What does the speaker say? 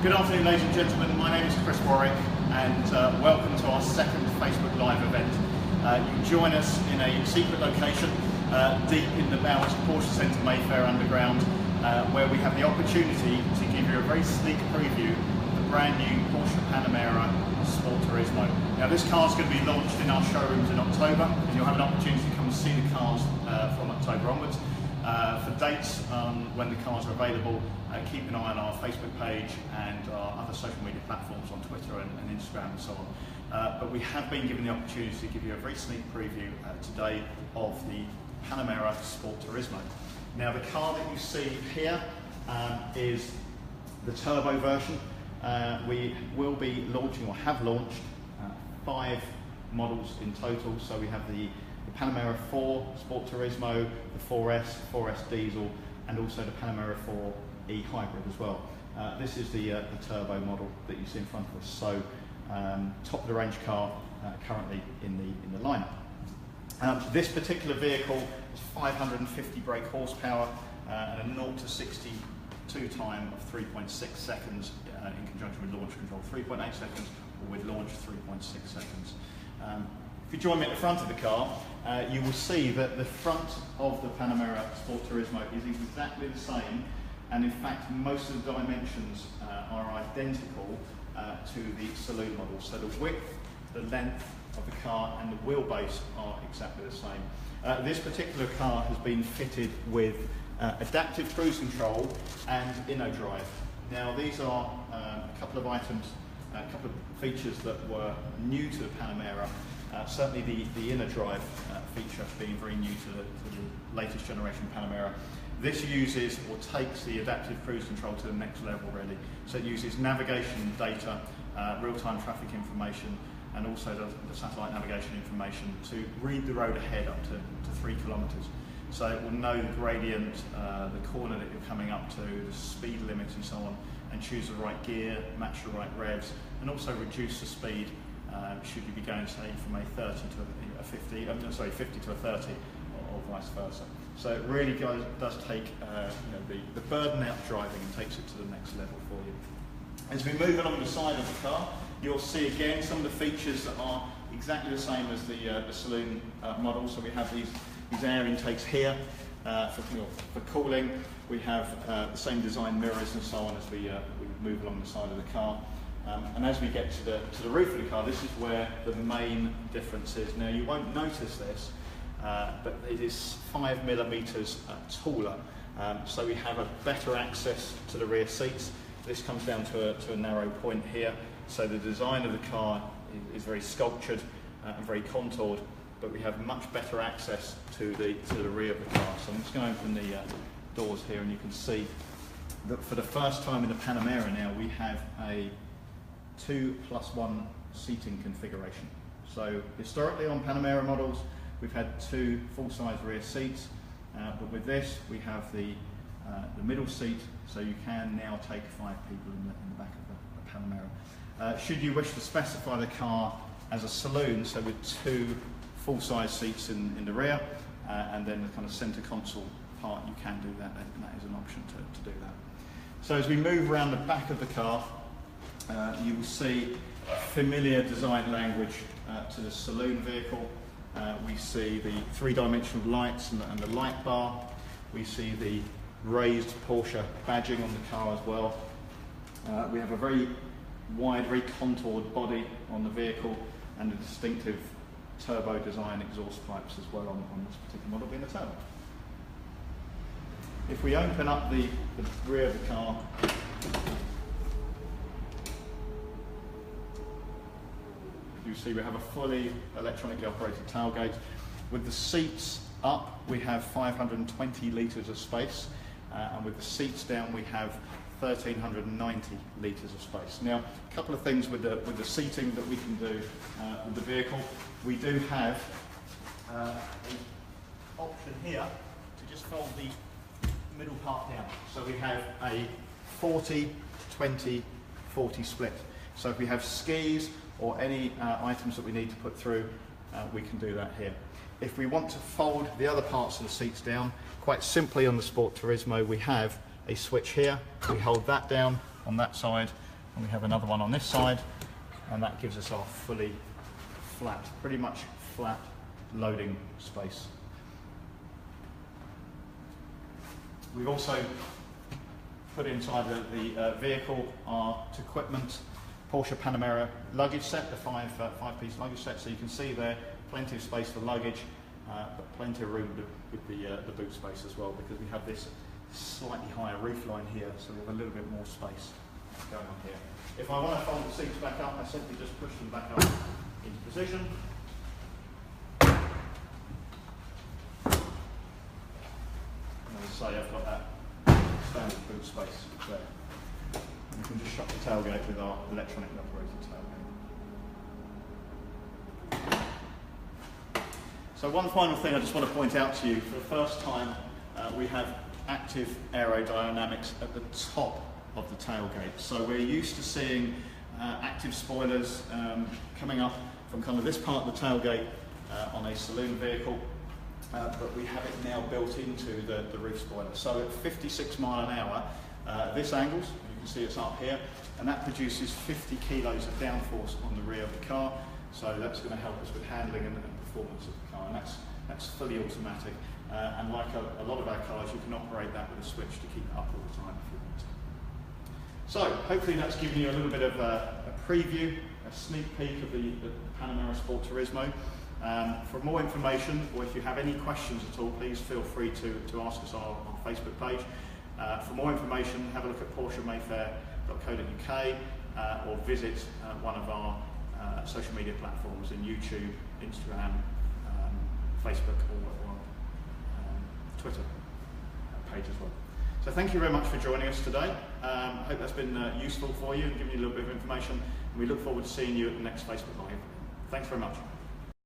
Good afternoon, ladies and gentlemen. My name is Chris Warwick, and welcome to our second Facebook Live event. You join us in a secret location deep in the bowels of Porsche Centre Mayfair underground, where we have the opportunity to give you a very sneak preview of the brand new Porsche Panamera Sport Turismo. Now, this car is going to be launched in our showrooms in October, and you'll have an opportunity to come and see the cars from October onwards. For dates when the cars are available, keep an eye on our Facebook page and our other social media platforms on Twitter and Instagram and so on. But we have been given the opportunity to give you a very sneak preview today of the Panamera Sport Turismo. Now, the car that you see here is the turbo version. We will be launching, or have launched, 5 models in total. So we have the Panamera 4 Sport Turismo, the 4S, 4S Diesel, and also the Panamera 4E Hybrid as well. This is the turbo model that you see in front of us. So top of the range car currently in the lineup. This particular vehicle is 550 brake horsepower and a 0 to 62 time of 3.6 seconds in conjunction with launch control, 3.8 seconds, or with launch 3.6 seconds. If you join me at the front of the car, you will see that the front of the Panamera Sport Turismo is exactly the same, and in fact most of the dimensions are identical to the saloon model. So the width, the length of the car and the wheelbase are exactly the same. This particular car has been fitted with adaptive cruise control and InnoDrive. Now, these are a couple of items, a couple of features that were new to the Panamera. Certainly the InnoDrive feature being very new to the latest generation Panamera. This uses, or takes, the adaptive cruise control to the next level really. So it uses navigation data, real-time traffic information, and also the satellite navigation information to read the road ahead up to 3 kilometres. So it will know the gradient, the corner that you're coming up to, the speed limits and so on, and choose the right gear, match the right revs, and also reduce the speed should you be going, say, from a 30 to a 50, 50 to a 30, or vice versa. So it really does take the burden out of driving and takes it to the next level for you. As we move along the side of the car, you'll see again some of the features that are exactly the same as the saloon model. So we have these air intakes here for cooling. We have the same design mirrors and so on as we move along the side of the car. And as we get to the roof of the car, this is where the main difference is. Now, you won't notice this, but it is 5mm taller. So we have a better access to the rear seats. This comes down to a narrow point here. So the design of the car is very sculptured and very contoured, but we have much better access to the rear of the car. So I'm just going to open the doors here, and you can see that for the first time in the Panamera now, we have a 2+1 seating configuration. So historically on Panamera models, we've had 2 full-size rear seats, but with this we have the middle seat, so you can now take 5 people in the back of the Panamera. Should you wish to specify the car as a saloon, so with 2 full-size seats in the rear, and then the kind of centre console part, you can do that, and that is an option to do that. So as we move around the back of the car, you will see familiar design language to the saloon vehicle. We see the 3-dimensional lights and the light bar. We see the raised Porsche badging on the car as well. We have a very wide, very contoured body on the vehicle, and a distinctive turbo design exhaust pipes as well on this particular model being a turbo. If we open up the rear of the car, you see we have a fully electronically operated tailgate. With the seats up, we have 520 litres of space, and with the seats down, we have 1,390 litres of space. Now, a couple of things with the seating that we can do with the vehicle. We do have an option here to just fold the middle part down. So we have a 40-20-40 split. So if we have skis or any items that we need to put through, we can do that here. If we want to fold the other parts of the seats down, quite simply on the Sport Turismo, we have a switch here. We hold that down on that side, and we have another one on this side, and that gives us our fully flat, pretty much flat loading space. We've also put inside the vehicle our equipment Porsche Panamera luggage set, the five-piece luggage set. So you can see there, plenty of space for luggage, but plenty of room with the boot space as well, because we have this slightly higher roof line here, so we have a little bit more space going on here. If I want to fold the seats back up, I simply just push them back up into position. As I say, I've got that standard boot space there. And we can just shut the tailgate with our electronically operated tailgate. So one final thing I just want to point out to you, for the first time we have active aerodynamics at the top of the tailgate. So we're used to seeing active spoilers coming up from kind of this part of the tailgate on a saloon vehicle. But we have it now built into the roof spoiler. So at 56 miles an hour, this angles, you can see it's up here, and that produces 50 kilos of downforce on the rear of the car. So that's going to help us with handling and performance of the car, and that's fully automatic. And like a lot of our cars, you can operate that with a switch to keep it up all the time if you want to. So hopefully that's given you a little bit of a preview, a sneak peek of the Panamera Sport Turismo. For more information, or if you have any questions at all, please feel free to ask us on our Facebook page. For more information, have a look at PorscheMayfair.co.uk or visit one of our social media platforms in YouTube, Instagram, Facebook or Twitter page as well. So thank you very much for joining us today. I hope that's been useful for you and given you a little bit of information. And we look forward to seeing you at the next Facebook Live. Thanks very much.